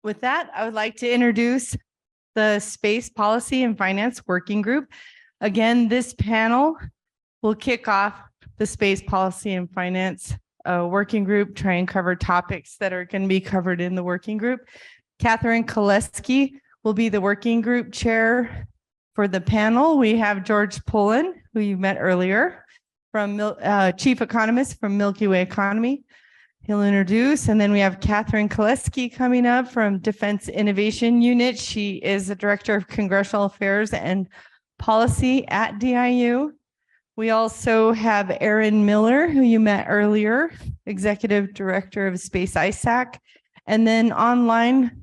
With that, I would like to introduce the Space Policy and Finance Working Group. Again, this panel will kick off the Space Policy and Finance Working Group, try and cover topics that are going to be covered in the working group. Catherine Koleski will be the working group chair for the panel. We have George Pullen, who you met earlier, from Chief Economist from Milky Way Economy. He'll introduce, and then we have Catherine Koleski coming up from Defense Innovation Unit. She is the Director of Congressional Affairs and Policy at DIU. We also have Aaron Miller, who you met earlier, Executive Director of Space ISAC. And then online,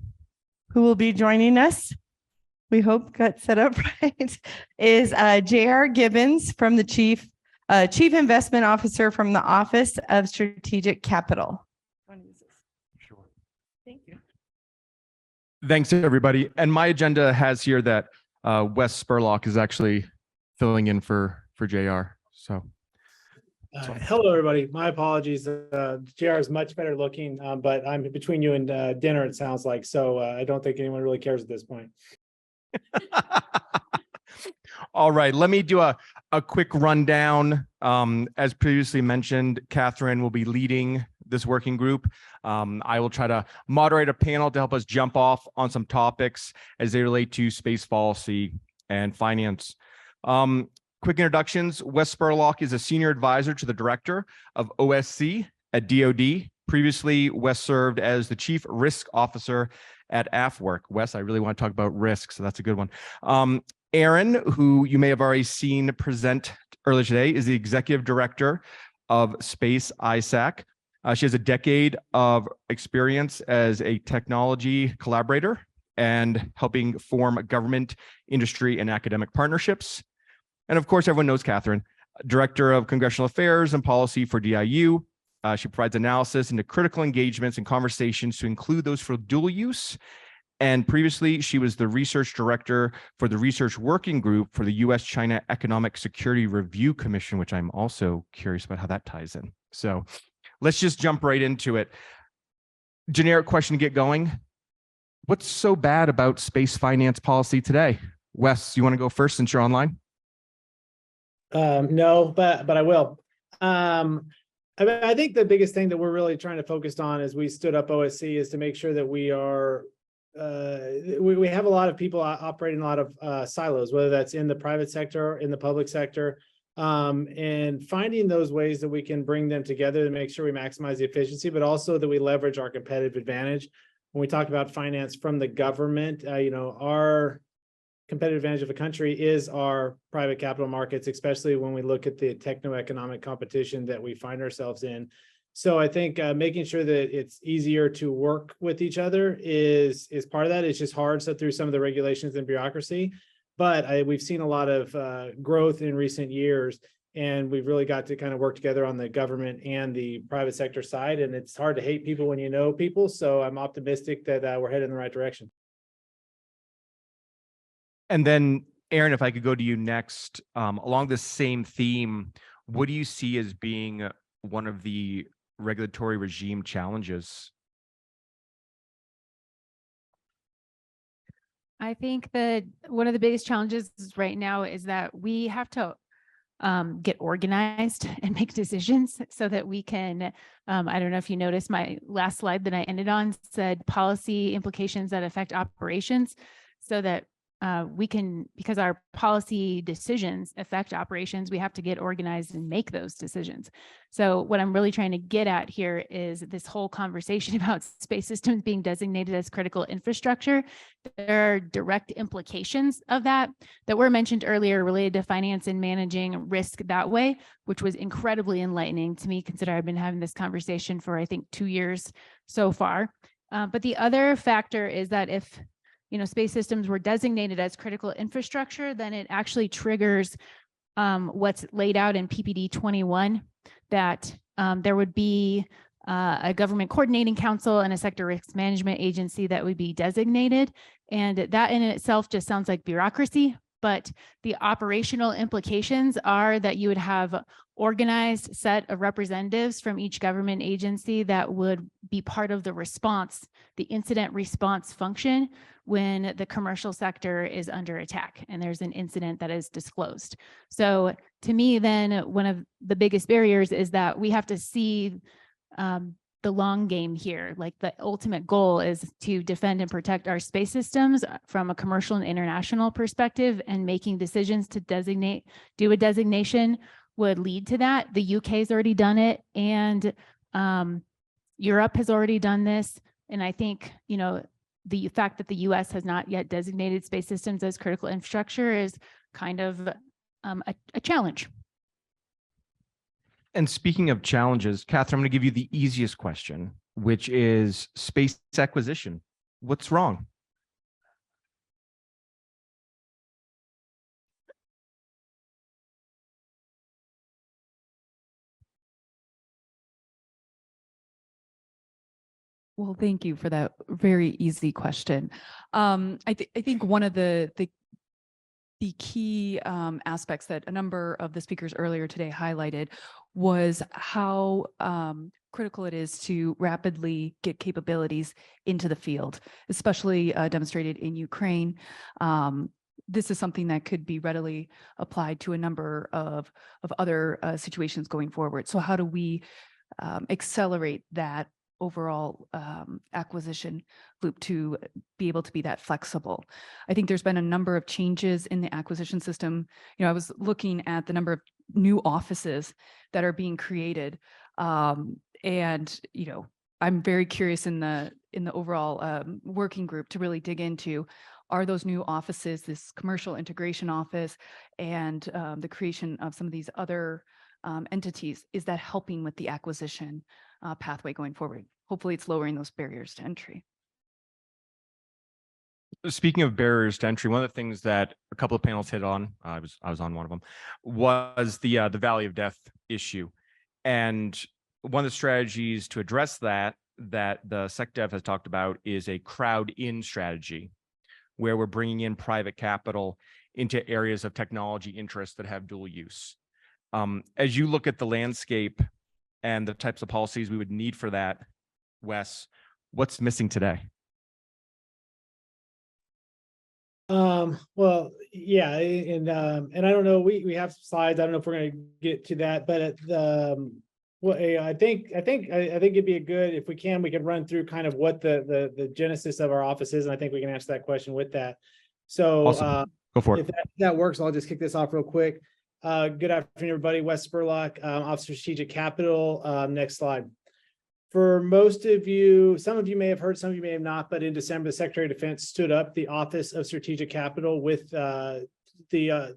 who will be joining us, we hope got set up right, is J.R. Gibbons from the Chief Investment Officer from the Office of Strategic Capital. Sure. Thank you. Thanks, everybody. And my agenda has here that Wes Spurlock is actually filling in for JR. So, hello, everybody. My apologies. JR is much better looking, but I'm between you and dinner, it sounds like. So I don't think anyone really cares at this point. all right, let me do a quick rundown. As previously mentioned, Catherine will be leading this working group. I will try to moderate a panel to help us jump off on some topics as they relate to space policy and finance. Quick introductions. Wes Spurlock is a senior advisor to the director of OSC at DoD. Previously, Wes served as the chief risk officer at AFWERX. Wes, I really want to talk about risk, so that's a good one. Erin, who you may have already seen present earlier today, is the executive director of Space ISAC. She has a decade of experience as a technology collaborator and helping form government, industry, and academic partnerships. And of course, everyone knows Catherine, Director of Congressional Affairs and Policy for DIU. She provides analysis into critical engagements and conversations to include those for dual use. And previously, she was the research director for the research working group for the U.S.-China Economic Security Review Commission, which I'm also curious about how that ties in. So let's just jump right into it. Generic question to get going. What's so bad about space finance policy today? Wes, you want to go first since you're online? No, but I will. I think the biggest thing that we're really trying to focus on as we stood up OSC is to make sure that we are we have a lot of people operating a lot of silos, whether that's in the private sector, in the public sector, and finding those ways that we can bring them together to make sure we maximize the efficiency, but also that we leverage our competitive advantage. When we talk about finance from the government, our competitive advantage of a country is our private capital markets, especially when we look at the techno-economic competition that we find ourselves in. So I think making sure that it's easier to work with each other is part of that. It's just hard through some of the regulations and bureaucracy, but we've seen a lot of growth in recent years, and we've really got to kind of work together on the government and the private sector side. And it's hard to hate people when you know people. So I'm optimistic that we're headed in the right direction. And then, Aaron, if I could go to you next, along the same theme, what do you see as being one of the regulatory regime challenges? I think that one of the biggest challenges right now is that we have to get organized and make decisions so that we can, I don't know if you noticed my last slide that I ended on said policy implications that affect operations, so that we can, because our policy decisions affect operations, we have to get organized and make those decisions. So what I'm really trying to get at here is this whole conversation about space systems being designated as critical infrastructure. There are direct implications of that were mentioned earlier related to finance and managing risk that way, which was incredibly enlightening to me, considering I've been having this conversation for, I think, 2 years so far. But the other factor is that if space systems were designated as critical infrastructure, then it actually triggers what's laid out in PPD 21, that there would be a government coordinating council and a sector risk management agency that would be designated. And that in itself just sounds like bureaucracy, but the operational implications are that you would have organized set of representatives from each government agency that would be part of the response, the incident response function when the commercial sector is under attack and there's an incident that is disclosed. So to me, then one of the biggest barriers is that we have to see the long game here. Like the ultimate goal is to defend and protect our space systems from a commercial and international perspective, and making decisions to do a designation would lead to that. The UK has already done it, and Europe has already done this. And I think, you know, the fact that the US has not yet designated space systems as critical infrastructure is kind of a challenge. And speaking of challenges, Catherine, I'm going to give you the easiest question, which is space acquisition. What's wrong? Well, thank you for that very easy question. I think one of the key aspects that a number of the speakers earlier today highlighted was how critical it is to rapidly get capabilities into the field, especially demonstrated in Ukraine. This is something that could be readily applied to a number of other situations going forward. So how do we accelerate that overall acquisition loop to be able to be that flexible? I think there's been a number of changes in the acquisition system. You know, I was looking at the number of new offices that are being created. And, you know, I'm very curious in the overall working group to really dig into, are those new offices, this commercial integration office and the creation of some of these other entities, is that helping with the acquisition pathway going forward? Hopefully it's lowering those barriers to entry. Speaking of barriers to entry, one of the things that a couple of panels hit on, I was on one of them, was the Valley of Death issue. And one of the strategies to address that the SecDev has talked about is a crowd in strategy, where we're bringing in private capital into areas of technology interest that have dual use. As you look at the landscape and the types of policies we would need for that, Wes, what's missing today? Well, yeah, and I don't know, we have some slides. I don't know if we're going to get to that, but at the well, I think it'd be a good, if we can run through kind of what the genesis of our office is, and I think we can answer that question with that. So Awesome. Go for it. if that works, I'll just kick this off real quick. Good afternoon, everybody. Wes Spurlock, Officer of Strategic Capital. Next slide. For most of you, some of you may have heard, some of you may have not, but in December, the Secretary of Defense stood up the Office of Strategic Capital with the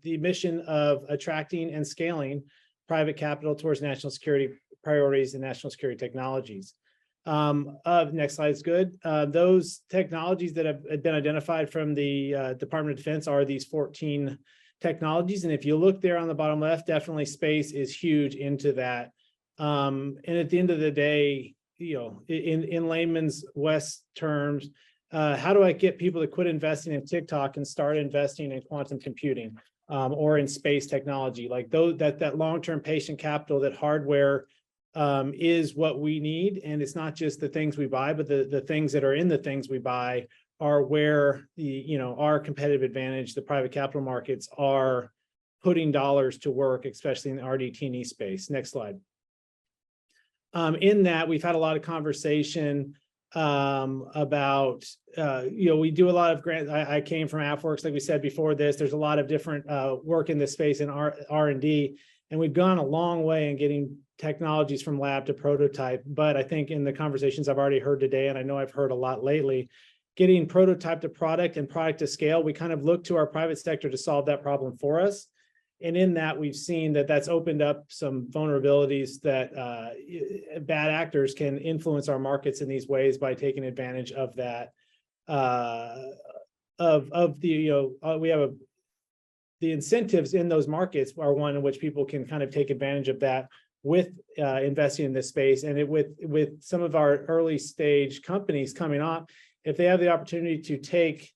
mission of attracting and scaling private capital towards national security priorities and national security technologies. Next slide is good. Those technologies that have been identified from the Department of Defense are these 14 technologies. And if you look there on the bottom left, definitely space is huge into that. And at the end of the day, you know, in layman's West terms, how do I get people to quit investing in TikTok and start investing in quantum computing or in space technology? Like that long-term patient capital, that hardware is what we need. And it's not just the things we buy, but the things that are in the things we buy are where our competitive advantage, the private capital markets are putting dollars to work, especially in the RDT&E space. Next slide. In that, we've had a lot of conversation about, we do a lot of grants. I came from AFWorks, like we said before this. There's a lot of different work in this space in R&D, and we've gone a long way in getting technologies from lab to prototype. But I think in the conversations I've already heard today, and I know I've heard a lot lately, getting prototype to product and product to scale, we kind of look to our private sector to solve that problem for us. And in that, we've seen that that's opened up some vulnerabilities that bad actors can influence our markets in these ways by taking advantage of that. We have the incentives in those markets are one in which people can kind of take advantage of that with investing in this space. And with some of our early stage companies coming on, if they have the opportunity to take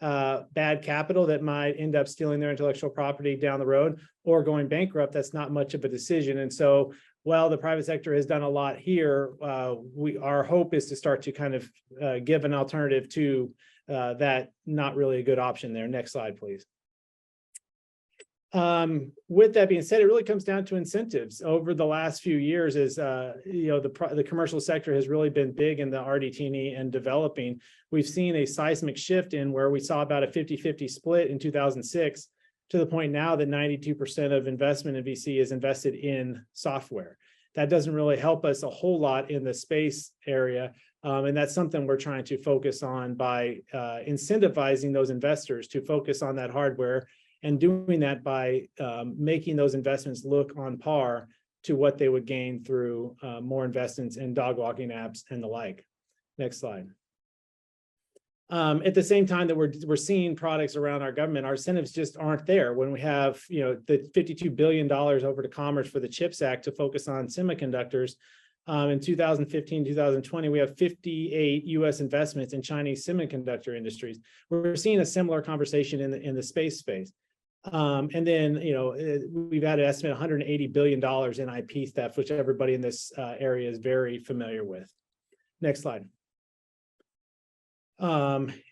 bad capital that might end up stealing their intellectual property down the road or going bankrupt, that's not much of a decision. And so while the private sector has done a lot here, our hope is to start to kind of give an alternative to that not really a good option there. Next slide, please. With that being said, it really comes down to incentives. Over the last few years, as the commercial sector has really been big in the RDT&E and developing. We've seen a seismic shift in where we saw about a 50-50 split in 2006 to the point now that 92% of investment in VC is invested in software. That doesn't really help us a whole lot in the space area. And that's something we're trying to focus on by incentivizing those investors to focus on that hardware, and doing that by making those investments look on par to what they would gain through more investments in dog walking apps and the like. Next slide. At the same time that we're seeing products around our government, our incentives just aren't there. When we have the $52 billion over to Commerce for the CHIPS Act to focus on semiconductors, in 2015, 2020, we have 58 U.S. investments in Chinese semiconductor industries. We're seeing a similar conversation in the space space. And then, we've had an estimate $180 billion in IP theft, which everybody in this area is very familiar with. Next slide.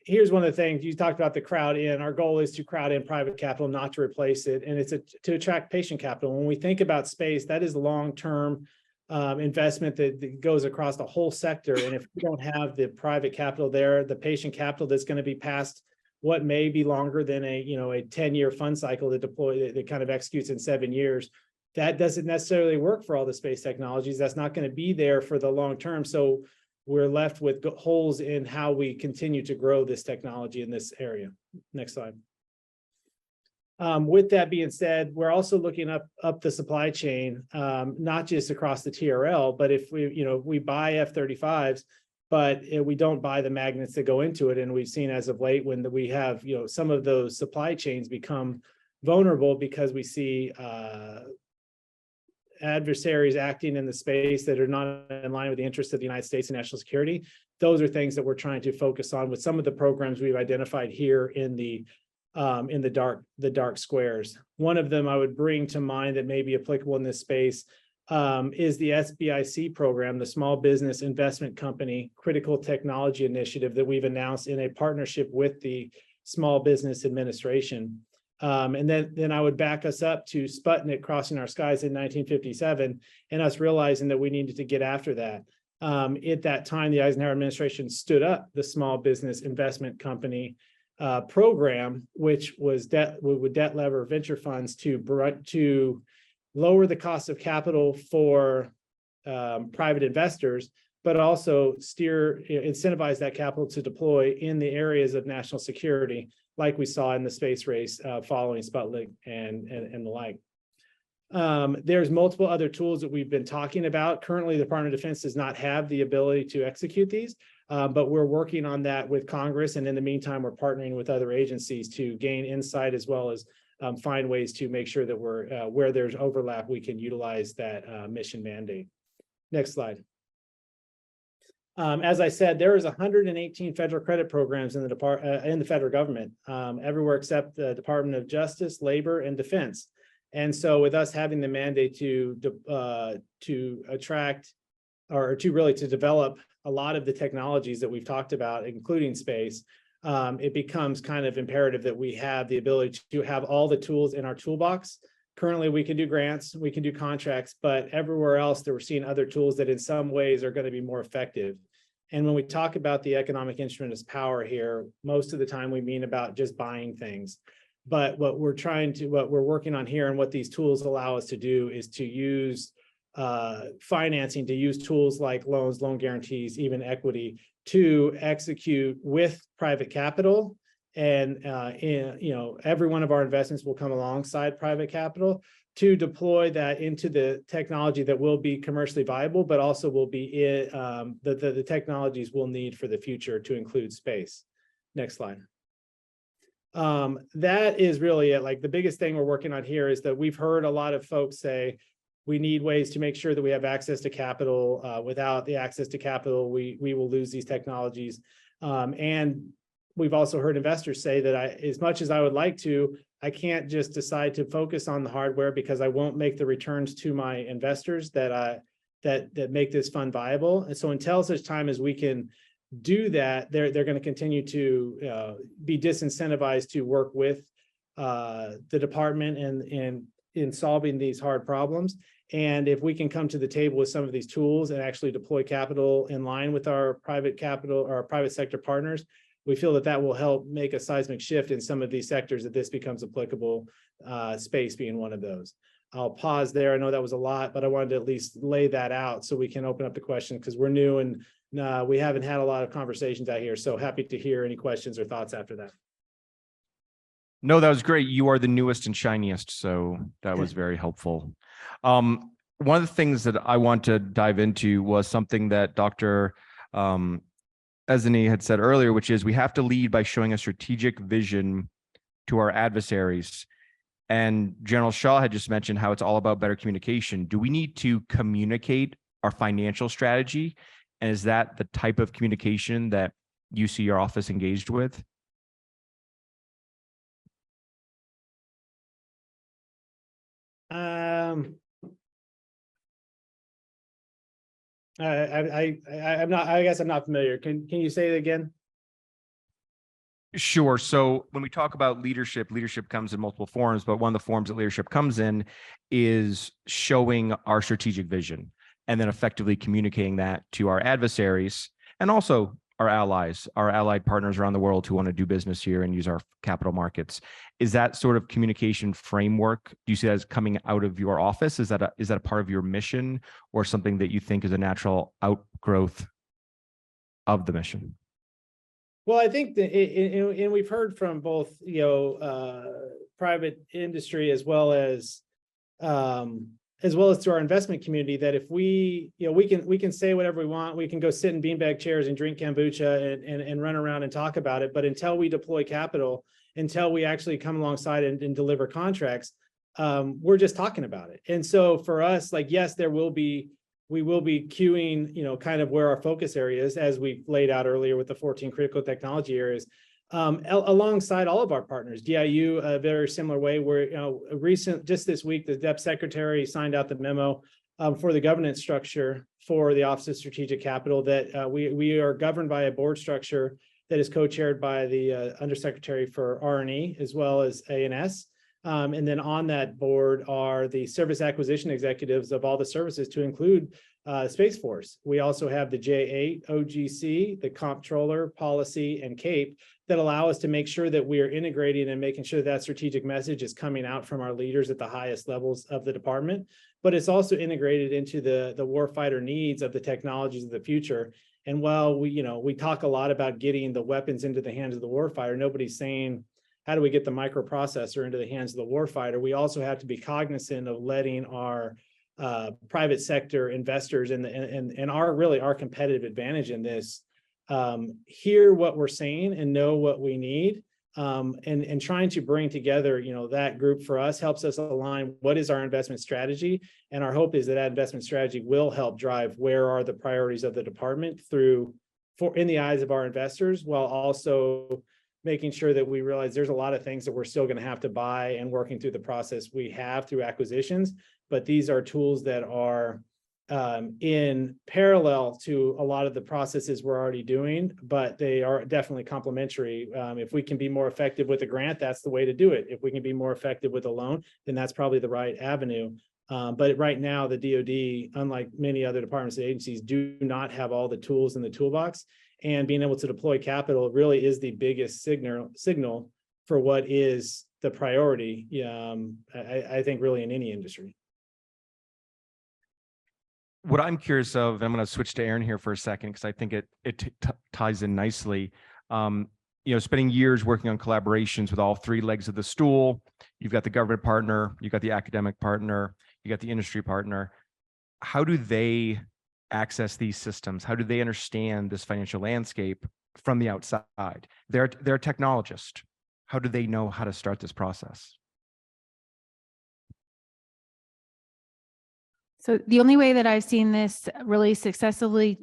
Here's one of the things you talked about, the crowd in. Our goal is to crowd in private capital, not to replace it. And it's to attract patient capital. When we think about space, that is long-term investment that goes across the whole sector. And if we don't have the private capital there, the patient capital that's going to be past what may be longer than a 10-year fund cycle that kind of executes in 7 years, that doesn't necessarily work for all the space technologies. That's not going to be there for the long term. So we're left with holes in how we continue to grow this technology in this area. Next slide. With that being said, we're also looking up the supply chain, not just across the TRL, but if we buy F-35s, but we don't buy the magnets that go into it. And we've seen as of late when we have, some of those supply chains become vulnerable because we see adversaries acting in the space that are not in line with the interests of the United States and national security. Those are things that we're trying to focus on with some of the programs we've identified here in the dark squares. One of them I would bring to mind that may be applicable in this space is the SBIC program, the Small Business Investment Company Critical Technology Initiative that we've announced in a partnership with the Small Business Administration. And then I would back us up to Sputnik crossing our skies in 1957 and us realizing that we needed to get after that. At that time, the Eisenhower administration stood up the Small Business Investment Company program, which was would debt lever venture funds to lower the cost of capital for private investors, but also incentivize that capital to deploy in the areas of national security, like we saw in the space race following Sputnik and the like. There's multiple other tools that we've been talking about. Currently, the Department of Defense does not have the ability to execute these, but we're working on that with Congress. And in the meantime, we're partnering with other agencies to gain insight as well as find ways to make sure that we're where there's overlap, we can utilize that mission mandate. Next slide. As I said, there is 118 federal credit programs in the federal government, everywhere except the Department of Justice, Labor, and Defense. And so with us having the mandate to attract or to develop a lot of the technologies that we've talked about, including space, it becomes kind of imperative that we have the ability to have all the tools in our toolbox. Currently, we can do grants, we can do contracts, but everywhere else that we're seeing other tools that in some ways are going to be more effective. And when we talk about the economic instrument as power here, most of the time we mean about just buying things. But what we're working on here and what these tools allow us to do is to use financing, to use tools like loans, loan guarantees, even equity to execute with private capital. And, every one of our investments will come alongside private capital to deploy that into the technology that will be commercially viable, but also will be the technologies we'll need for the future to include space. Next slide. That is really it. Like the biggest thing we're working on here is that we've heard a lot of folks say we need ways to make sure that we have access to capital. Without the access to capital, we will lose these technologies. And we've also heard investors say that as much as I would like to, I can't just decide to focus on the hardware because I won't make the returns to my investors that make this fund viable. And so until such time as we can do that, they're going to continue to be disincentivized to work with the department and in solving these hard problems. And if we can come to the table with some of these tools and actually deploy capital in line with our private capital or our private sector partners, we feel that that will help make a seismic shift in some of these sectors that this becomes applicable, space being one of those. I'll pause there. I know that was a lot, but I wanted to at least lay that out so we can open up the question because we're new and we haven't had a lot of conversations out here. So happy to hear any questions or thoughts after that. No, that was great. You are the newest and shiniest, so that was very helpful. One of the things that I want to dive into was something that Dr. Ezani had said earlier, which is we have to lead by showing a strategic vision to our adversaries. And General Shaw had just mentioned how it's all about better communication. Do we need to communicate our financial strategy? And is that the type of communication that you see your office engaged with? I guess I'm not familiar. Can you say it again? Sure. So when we talk about leadership, leadership comes in multiple forms, but one of the forms that leadership comes in is showing our strategic vision and then effectively communicating that to our adversaries and also our allies, our allied partners around the world who want to do business here and use our capital markets. Is that sort of communication framework, do you see that as coming out of your office? Is that a part of your mission or something that you think is a natural outgrowth of the mission? Well, I think that, and we've heard from both, private industry as well as to our investment community that if we can say whatever we want, we can go sit in beanbag chairs and drink kombucha and run around and talk about it. But until we deploy capital, until we actually come alongside and deliver contracts, we're just talking about it. And so for us, like, yes, we will be queuing, kind of where our focus area is, as we laid out earlier with the 14 critical technology areas, alongside all of our partners. DIU, a very similar way, where, just this week, the DEP secretary signed out the memo for the governance structure for the Office of Strategic Capital that we are governed by a board structure that is co-chaired by the Undersecretary for R&E as well as A&S. And then on that board are the service acquisition executives of all the services to include Space Force. We also have the J8, OGC, the Comptroller, Policy, and CAPE that allow us to make sure that we are integrating and making sure that strategic message is coming out from our leaders at the highest levels of the department. But it's also integrated into the warfighter needs of the technologies of the future. And while we talk a lot about getting the weapons into the hands of the warfighter, nobody's saying, how do we get the microprocessor into the hands of the warfighter? We also have to be cognizant of letting our private sector investors and our competitive advantage in this hear what we're saying and know what we need. And trying to bring together, that group for us helps us align what is our investment strategy. And our hope is that investment strategy will help drive where are the priorities of the department in the eyes of our investors, while also making sure that we realize there's a lot of things that we're still going to have to buy and working through the process we have through acquisitions. But these are tools that are in parallel to a lot of the processes we're already doing, but they are definitely complementary. If we can be more effective with a grant, that's the way to do it. If we can be more effective with a loan, then that's probably the right avenue. But right now, the DoD, unlike many other departments and agencies, do not have all the tools in the toolbox. And being able to deploy capital really is the biggest signal for what is the priority, I think, really in any industry. What I'm curious of, I'm going to switch to Aaron here for a second, because I think it ties in nicely. Spending years working on collaborations with all three legs of the stool, you've got the government partner, you've got the academic partner, you got the industry partner. How do they access these systems? How do they understand this financial landscape from the outside? They're a technologist. How do they know how to start this process? So the only way that I've seen this really successfully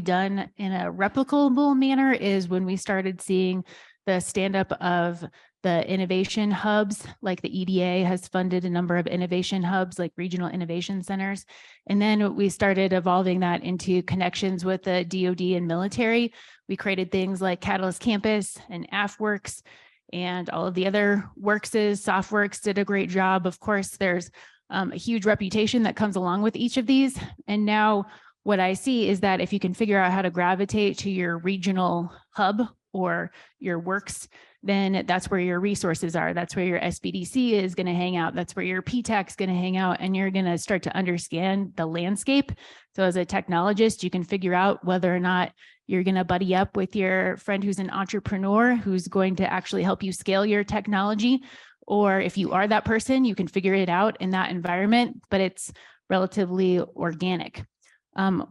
done in a replicable manner is when we started seeing the stand up of the innovation hubs, like the EDA has funded a number of innovation hubs, like regional innovation centers. And then we started evolving that into connections with the DoD and military. We created things like Catalyst Campus and AFWorks and all of the other Workses. SoftWorks did a great job. Of course, there's a huge reputation that comes along with each of these. And now what I see is that if you can figure out how to gravitate to your regional hub or your works, then that's where your resources are. That's where your SBDC is going to hang out. That's where your PTAC is going to hang out. And you're going to start to understand the landscape. So as a technologist, you can figure out whether or not you're going to buddy up with your friend who's an entrepreneur who's going to actually help you scale your technology. Or if you are that person, you can figure it out in that environment, but it's relatively organic.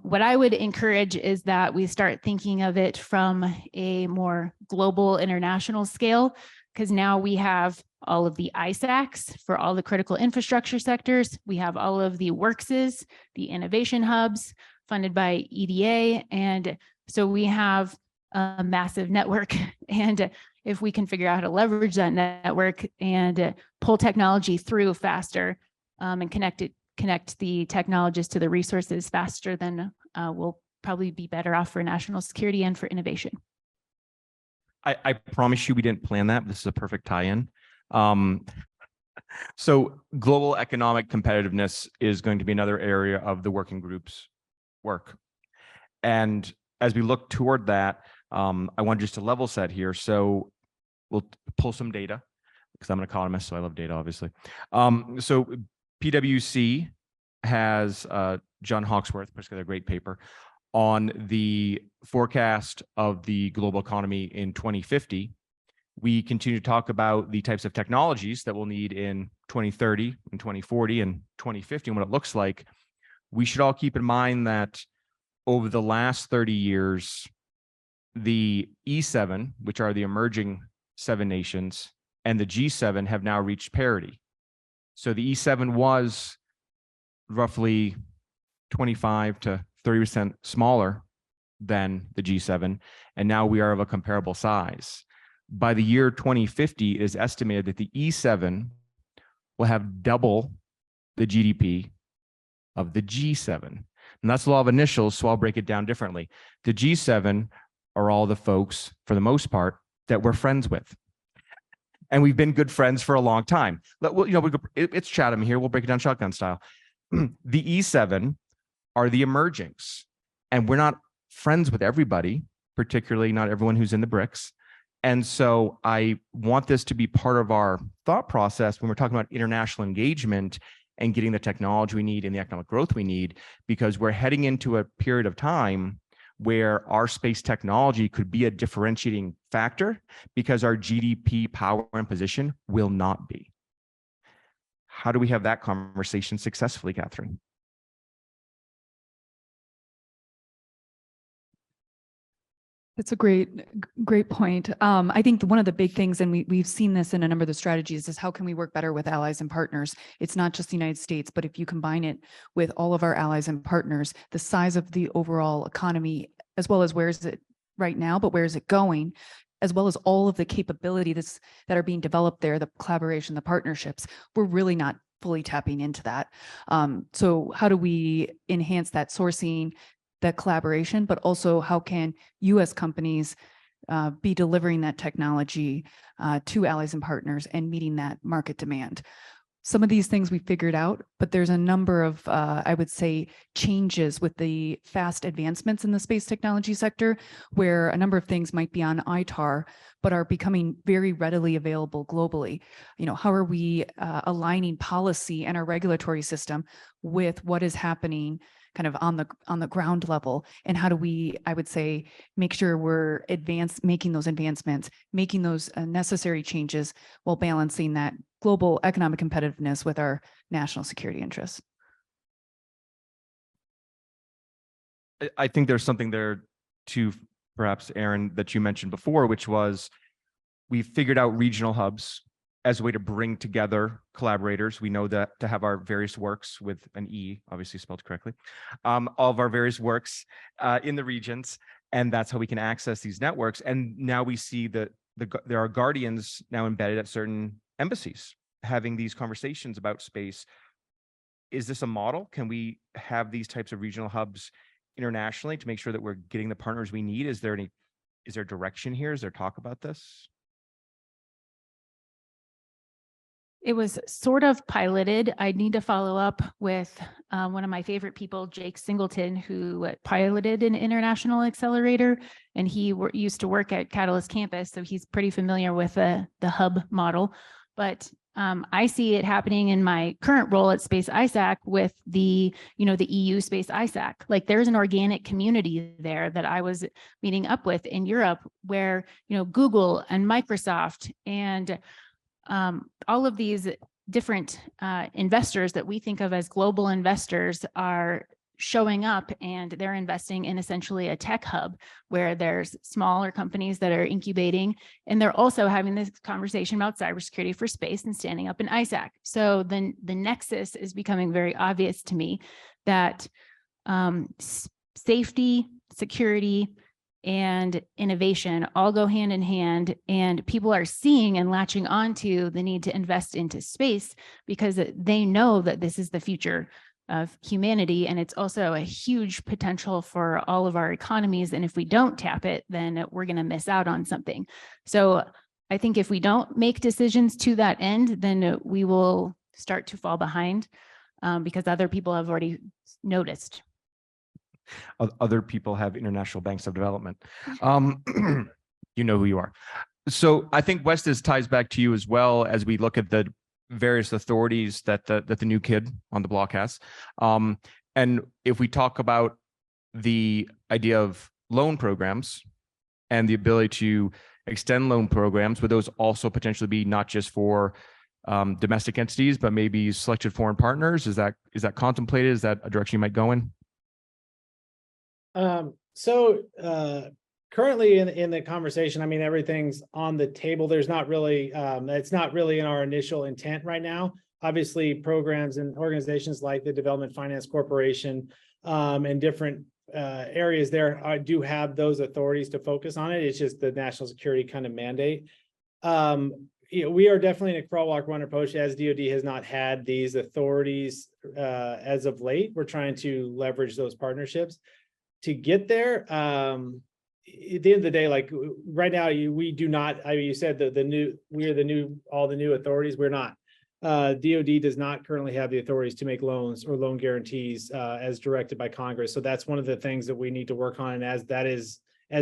What I would encourage is that we start thinking of it from a more global international scale, because now we have all of the ISACs for all the critical infrastructure sectors. We have all of the Workses, the innovation hubs funded by EDA. And so we have a massive network. And if we can figure out how to leverage that network and pull technology through faster and connect the technologists to the resources faster, then we'll probably be better off for national security and for innovation. I promise you we didn't plan that, but this is a perfect tie-in. So global economic competitiveness is going to be another area of the working group's work. And as we look toward that, I want just to level set here. So we'll pull some data because I'm an economist, so I love data, obviously. So PwC has John Hawksworth put together a great paper on the forecast of the global economy in 2050. We continue to talk about the types of technologies that we'll need in 2030 and 2040 and 2050 and what it looks like. We should all keep in mind that over the last 30 years, the E7, which are the emerging 7 nations, and the G7 have now reached parity. So the E7 was roughly 25 to 30% smaller than the G7, and now we are of a comparable size. By the year 2050, it is estimated that the E7 will have double the GDP of the G7. And that's the law of initials, so I'll break it down differently. The G7 are all the folks, for the most part, that we're friends with. And we've been good friends for a long time. It's Chatham here. We'll break it down shotgun style. The E7 are the emergings. And we're not friends with everybody, particularly not everyone who's in the BRICS. And so I want this to be part of our thought process when we're talking about international engagement and getting the technology we need and the economic growth we need, because we're heading into a period of time where our space technology could be a differentiating factor because our GDP power and position will not be. How do we have that conversation successfully, Catherine? That's a great point. I think one of the big things, and we've seen this in a number of the strategies, is how can we work better with allies and partners? It's not just the United States, but if you combine it with all of our allies and partners, the size of the overall economy, as well as where is it right now, but where is it going, as well as all of the capabilities that are being developed there, the collaboration, the partnerships, we're really not fully tapping into that. So how do we enhance that sourcing, that collaboration, but also how can U.S. companies be delivering that technology to allies and partners and meeting that market demand? Some of these things we figured out, but there's a number of, I would say, changes with the fast advancements in the space technology sector, where a number of things might be on ITAR, but are becoming very readily available globally. You know, how are we aligning policy and our regulatory system with what is happening kind of on the ground level, and how do we, I would say, make sure we're making those advancements, making those necessary changes while balancing that global economic competitiveness with our national security interests. I think there's something there too, perhaps, Aaron, that you mentioned before, which was we've figured out regional hubs. as a way to bring together collaborators. We know that to have our various works with an E, obviously spelled correctly, all of our various works in the regions, and that's how we can access these networks. And now we see that there are guardians now embedded at certain embassies having these conversations about space. Is this a model? Can we have these types of regional hubs internationally to make sure that we're getting the partners we need? Is there direction here? Is there talk about this? It was sort of piloted. I need to follow up with one of my favorite people, Jake Singleton, who piloted an international accelerator, and he used to work at Catalyst Campus, so he's pretty familiar with the hub model. But I see it happening in my current role at Space ISAC with the EU Space ISAC. Like, there's an organic community there that I was meeting up with in Europe, where Google and Microsoft and all of these different investors that we think of as global investors are showing up, and they're investing in essentially a tech hub where there's smaller companies that are incubating, and they're also having this conversation about cybersecurity for space and standing up in ISAC. So then the nexus is becoming very obvious to me that safety, security, and innovation all go hand in hand, and people are seeing and latching onto the need to invest into space because they know that this is the future of humanity, and it's also a huge potential for all of our economies. And if we don't tap it, then we're going to miss out on something. So I think if we don't make decisions to that end, then we will start to fall behind because other people have already noticed. Other people have international banks of development. You know who you are. So I think Wes, this ties back to you as well as we look at the various authorities that the new kid on the block has. And if we talk about the idea of loan programs and the ability to extend loan programs, would those also potentially be not just for domestic entities, but maybe selected foreign partners? Is that contemplated? Is that a direction you might go in? Currently in the conversation, I mean, everything's on the table. There's not really, it's not really in our initial intent right now. Obviously, programs and organizations like the Development Finance Corporation and different areas there do have those authorities to focus on it. It's just the national security kind of mandate. We are definitely in a crawl, walk, run approach, as DoD has not had these authorities as of late. We're trying to leverage those partnerships to get there. At the end of the day, like right now, we do not. I mean, you said all the new authorities. We're not. DoD does not currently have the authorities to make loans or loan guarantees as directed by Congress. So that's one of the things that we need to work on. And as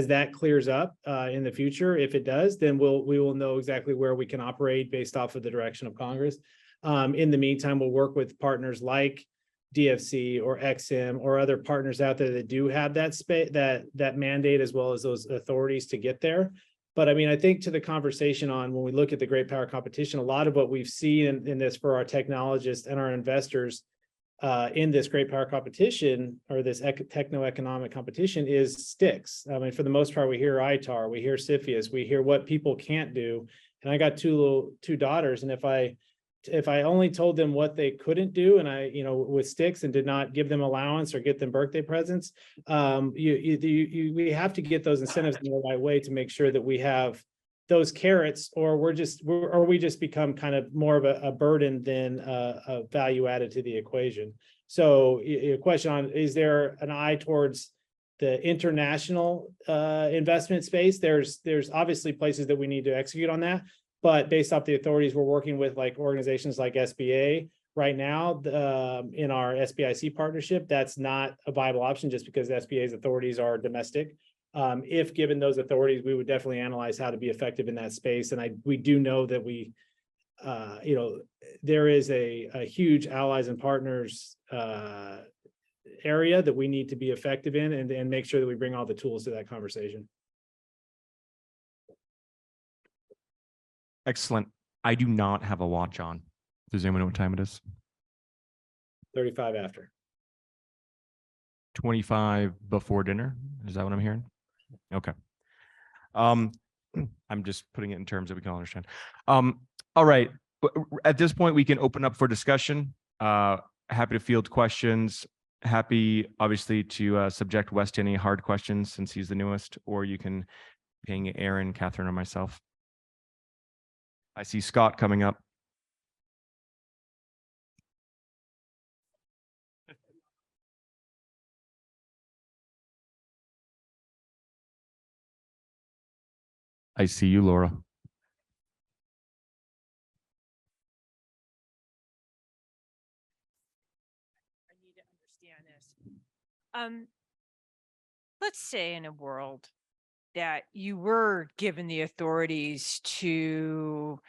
that clears up in the future, if it does, then we will know exactly where we can operate based off of the direction of Congress. In the meantime, we'll work with partners like DFC or XM or other partners out there that do have that mandate as well as those authorities to get there. But I mean, I think to the conversation on when we look at the Great Power Competition, a lot of what we've seen in this for our technologists and our investors in this Great Power Competition or this techno-economic competition is sticks. I mean, for the most part, we hear ITAR, we hear CFIUS, we hear what people can't do. And I got two daughters, and if I only told them what they couldn't do, and with sticks and did not give them allowance or get them birthday presents, we have to get those incentives in the right way to make sure that we have those carrots, or we just become kind of more of a burden than a value added to the equation. So your question on, is there an eye towards the international investment space? There's obviously places that we need to execute on that. But based off the authorities we're working with, like organizations like SBA right now, in our SBIC partnership, that's not a viable option just because SBA's authorities are domestic. If given those authorities, we would definitely analyze how to be effective in that space. And we do know that there is a huge allies and partners area that we need to be effective in and make sure that we bring all the tools to that conversation. Excellent. I do not have a watch on. Does anyone know what time it is? 35 after. 25 before dinner. Is that what I'm hearing? Okay. I'm just putting it in terms that we can all understand. All right. At this point, we can open up for discussion. Happy to field questions. Happy, obviously, to subject Wes to any hard questions since he's the newest, or you can ping Aaron, Catherine, or myself. I see Scott coming up. I see you, Laura. I need to understand this. Let's say in a world that you were given the authorities to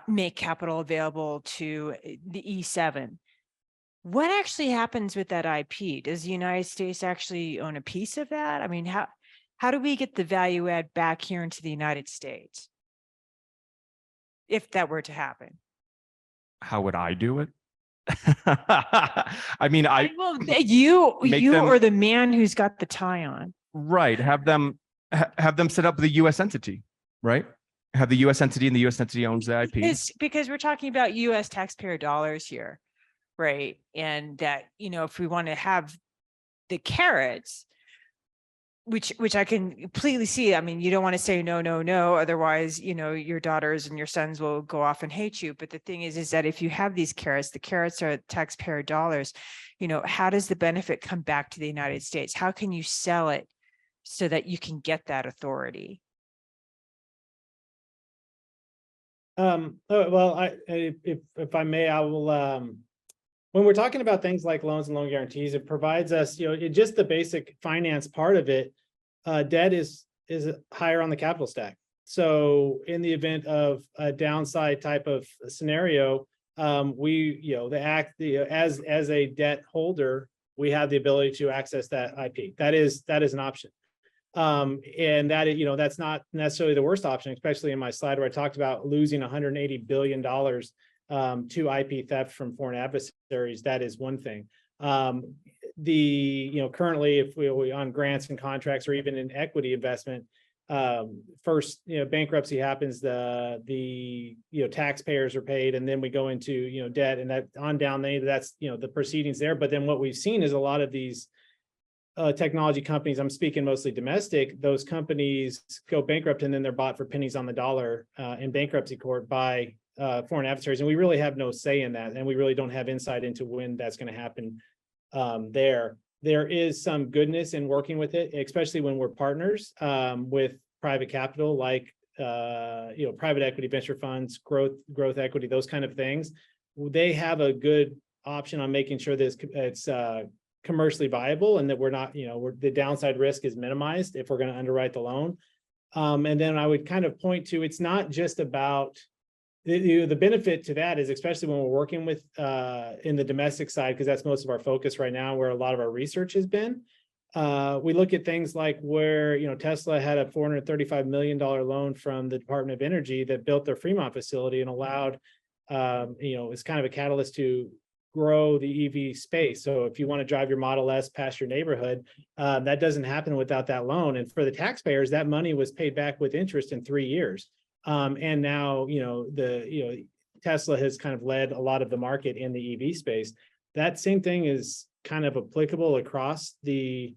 make capital available to the E7. What actually happens with that IP? Does the United States actually own a piece of that? I mean, how do we get the value add back here into the United States? If that were to happen. How would I do it? I mean, Well, you them- are the man who's got the tie on. right. Have them set up the U.S. entity, right? Have the U.S. entity, and the U.S. entity owns the IP. Because we're talking about U.S. taxpayer dollars here, right? And that, if we want to have the carrots, which I can completely see. I mean, you don't want to say no, no, no. Otherwise, your daughters and your sons will go off and hate you. But the thing is that if you have these carrots, the carrots are taxpayer dollars. How does the benefit come back to the United States? How can you sell it so that you can get that authority? Well, if I may, I will, when we're talking about things like loans and loan guarantees, it provides us, just the basic finance part of it. Debt is higher on the capital stack. So in the event of a downside type of scenario, as a debt holder, we have the ability to access that IP. That is an option. And that, that's not necessarily the worst option, especially in my slide where I talked about losing $180 billion to IP theft from foreign adversaries. That is one thing. Currently, if we on grants and contracts or even in equity investment, first, bankruptcy happens, the taxpayers are paid, and then we go into, debt, and that on down, that's, the proceedings there. But then what we've seen is a lot of these technology companies, I'm speaking mostly domestic, those companies go bankrupt and then they're bought for pennies on the dollar in bankruptcy court by foreign adversaries. And we really have no say in that. And we really don't have insight into when that's going to happen there. There is some goodness in working with it, especially when we're partners with private capital, like private equity, venture funds, growth equity, those kind of things. They have a good option on making sure that it's commercially viable and that we're not, the downside risk is minimized if we're going to underwrite the loan. And then I would kind of point to, it's not just about the benefit to that is, especially when we're working with in the domestic side, because that's most of our focus right now, where a lot of our research has been. We look at things like where, Tesla had a $435 million loan from the Department of Energy that built their Fremont facility and allowed, it's kind of a catalyst to grow the EV space. So if you want to drive your Model S past your neighborhood, that doesn't happen without that loan. And for the taxpayers, that money was paid back with interest in 3 years. And now, Tesla has kind of led a lot of the market in the EV space. That same thing is kind of applicable across the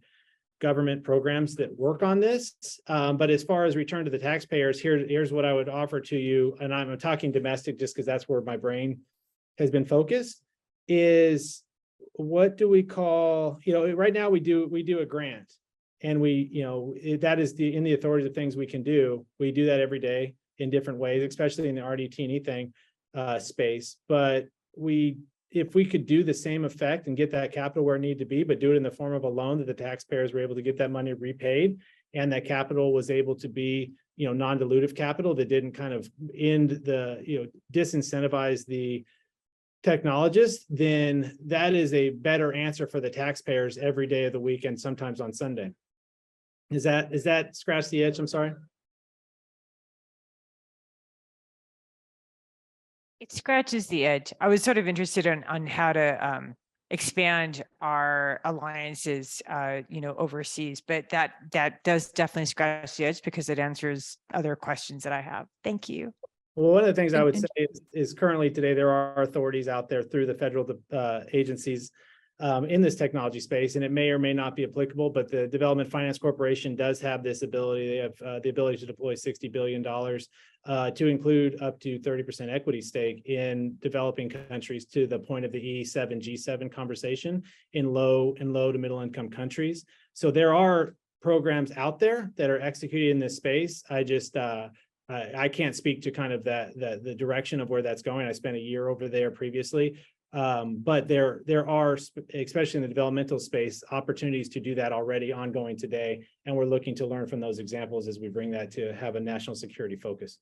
government programs that work on this. But as far as return to the taxpayers, here's what I would offer to you. And I'm talking domestic just because that's where my brain has been focused. Is what do we call, right now we do a grant, and that is in the authorities of things we can do. We do that every day in different ways, especially in the RDT&E thing space. But if we could do the same effect and get that capital where it needed to be, but do it in the form of a loan that the taxpayers were able to get that money repaid, and that capital was able to be, non-dilutive capital that didn't kind of disincentivize the technologists, then that is a better answer for the taxpayers every day of the week and sometimes on Sunday. Is that scratch the itch? I'm sorry. It scratches the edge. I was sort of interested on how to expand our alliances, overseas, but that does definitely scratch the edge because it answers other questions that I have. Thank you. Well, one of the things I And- would and- say is currently today, there are authorities out there through the federal agencies in this technology space, and it may or may not be applicable, but the Development Finance Corporation does have this ability. They have the ability to deploy $60 billion to include up to 30% equity stake in developing countries, to the point of the E7, G7 conversation in low to middle income countries. So there are programs out there that are executed in this space. I can't speak to kind of the direction of where that's going. I spent a year over there previously. But there are, especially in the developmental space, opportunities to do that already ongoing today. And we're looking to learn from those examples as we bring that to have a national security focus.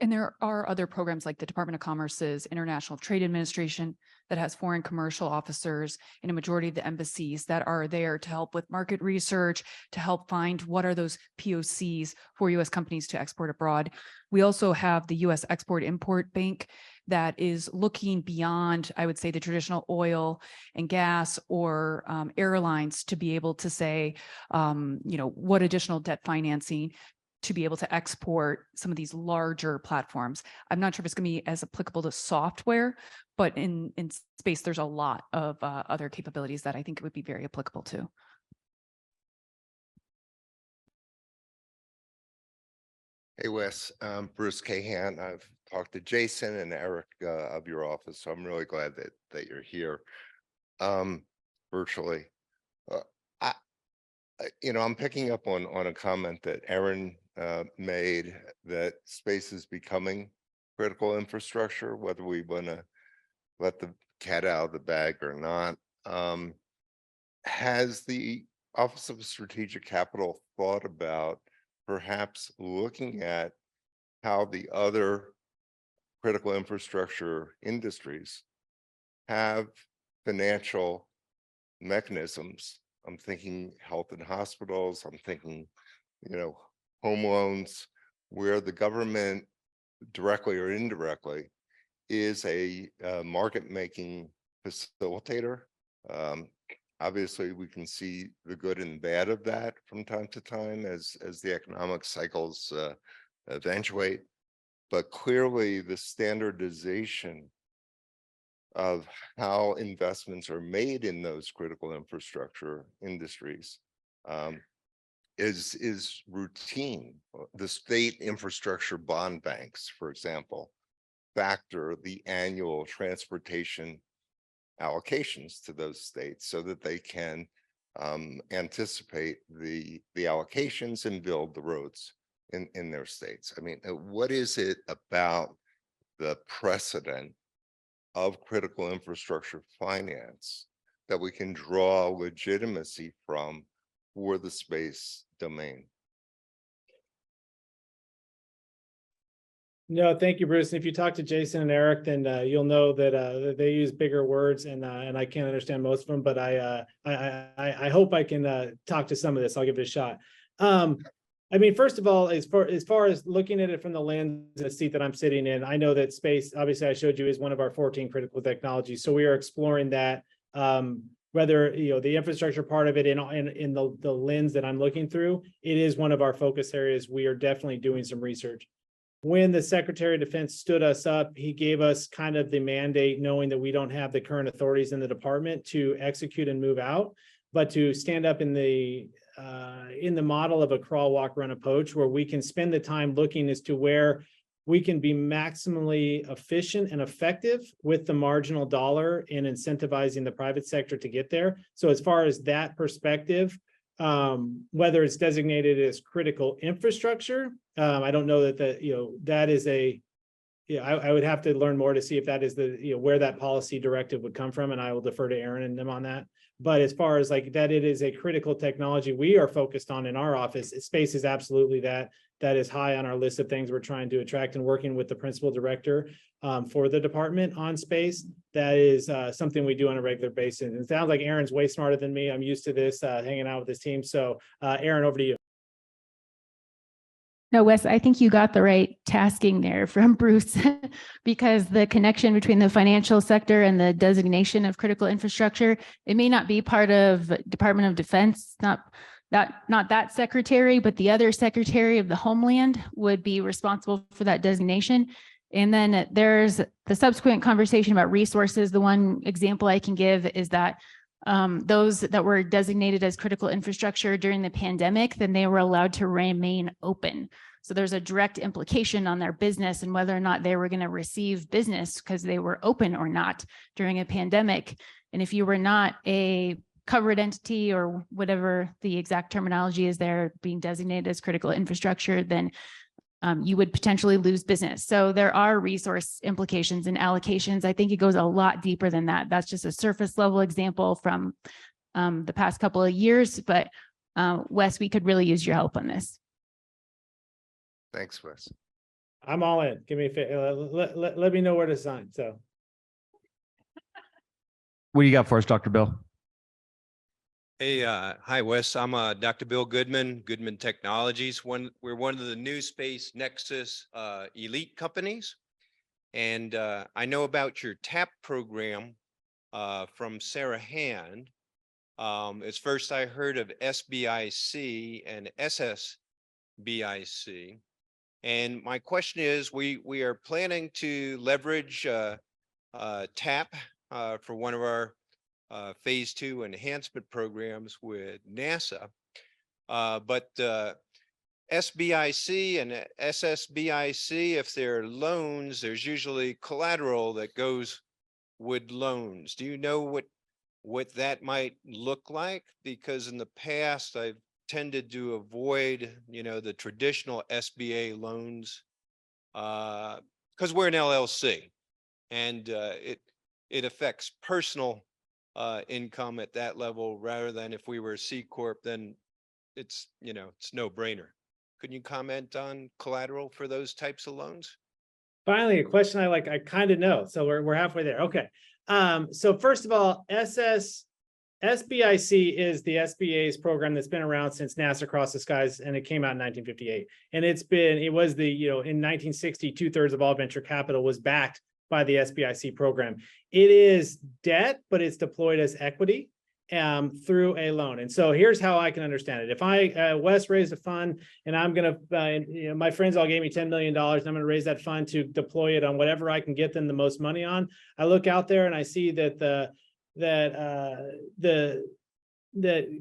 And there are other programs like the Department of Commerce's International Trade Administration that has foreign commercial officers in a majority of the embassies that are there to help with market research, to help find what are those POCs for U.S. companies to export abroad. We also have the U.S. Export-Import Bank that is looking beyond, I would say, the traditional oil and gas or airlines to be able to say, what additional debt financing to be able to export some of these larger platforms. I'm not sure if it's going to be as applicable to software, but in space, there's a lot of other capabilities that I think it would be very applicable to. Hey, Wes, Bruce Cahan. I've talked to Jason and Eric of your office, so I'm really glad that you're here virtually. I'm picking up on a comment that Aaron made, that space is becoming critical infrastructure, whether we want to let the cat out of the bag or not. Has the Office of Strategic Capital thought about perhaps looking at how the other critical infrastructure industries have financial mechanisms? I'm thinking health and hospitals, I'm thinking, home loans, where the government directly or indirectly is a market-making facilitator. Obviously, we can see the good and bad of that from time to time as the economic cycles eventuate. But clearly, the standardization of how investments are made in those critical infrastructure industries is routine. The state infrastructure bond banks, for example, factor the annual transportation allocations to those states so that they can anticipate the allocations and build the roads in their states. I mean, what is it about the precedent of critical infrastructure finance that we can draw legitimacy from for the space domain? No, thank you, Bruce. And if you talk to Jason and Eric, then you'll know that they use bigger words, and I can't understand most of them. But I hope I can talk to some of this. I'll give it a shot. I mean, first of all, as far as looking at it from the lens and the seat that I'm sitting in, I know that space, obviously, I showed you, is one of our 14 critical technologies. So we are exploring that. Whether the infrastructure part of it in the lens that I'm looking through, it is one of our focus areas. We are definitely doing some research. When the Secretary of Defense stood us up, he gave us kind of the mandate, knowing that we don't have the current authorities in the department to execute and move out, but to stand up in the model of a crawl, walk, run approach, where we can spend the time looking as to where we can be maximally efficient and effective with the marginal dollar in incentivizing the private sector to get there. So as far as that perspective, whether it's designated as critical infrastructure, I don't know that that is I would have to learn more to see if that is where that policy directive would come from, and I will defer to Aaron and them on that. But as far as like that, it is a critical technology we are focused on in our office. Space is absolutely that is high on our list of things we're trying to attract, and working with the principal director for the department on space. That is something we do on a regular basis. And it sounds like Aaron's way smarter than me. I'm used to this, hanging out with this team. So Aaron, over to you. No, Wes, I think you got the right tasking there from Bruce, because the connection between the financial sector and the designation of critical infrastructure, it may not be part of Department of Defense, not not that secretary, but the other secretary of the Homeland would be responsible for that designation. And then there's the subsequent conversation about resources. The one example I can give is that those that were designated as critical infrastructure during the pandemic, then they were allowed to remain open. So there's a direct implication on their business and whether or not they were going to receive business because they were open or not during a pandemic. And if you were not a covered entity or whatever the exact terminology is there, being designated as critical infrastructure, then you would potentially lose business. So there are resource implications and allocations. I think it goes a lot deeper than that. That's just a surface level example from the past couple of years, but Wes, we could really use your help on this. Thanks, Wes. I'm all in. Give me let me know where to sign. So What do you got for us, Dr. Bill? Hey, hi Wes, I'm Dr. Bill Goodman, Goodman Technologies. We're one of the new space Nexus elite companies. And I know about your TAP program from Sarah Hand. It's first I heard of SBIC and SSBIC. And my question is, we are planning to leverage TAP for one of our phase 2 enhancement programs with NASA. But SBIC and SSBIC, if they're loans, there's usually collateral that goes with loans. Do you know what that might look like? Because in the past, I've tended to avoid, the traditional SBA loans because we're an LLC and it affects personal income at that level rather than if we were a C Corp, then it's no brainer. Could you comment on collateral for those types of loans? finally, a question I kind of know. So we're halfway there. Okay. So first of all, SBIC is the SBA's program that's been around since NASA Crossed the Skies, and it came out in 1958. And it was in 1960, 2/3 of all venture capital was backed by the SBIC program. It is debt, but it's deployed as equity through a loan. And so here's how I can understand it. If Wes raised a fund and I'm going to, my friends all gave me $10 million, and I'm going to raise that fund to deploy it on whatever I can get them the most money on. I look out there and I see that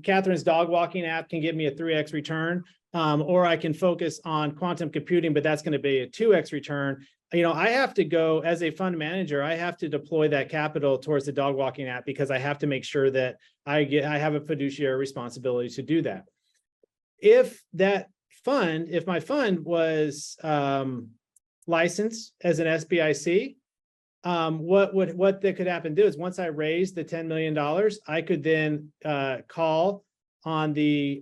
Catherine's dog walking app can give me a 3x return, or I can focus on quantum computing, but that's going to be a 2x return. I have to go as a fund manager, I have to deploy that capital towards the dog walking app because I have to make sure that I have a fiduciary responsibility to do that. If my fund was licensed as an SBIC, what that could happen is once I raise the $10 million, I could then call on the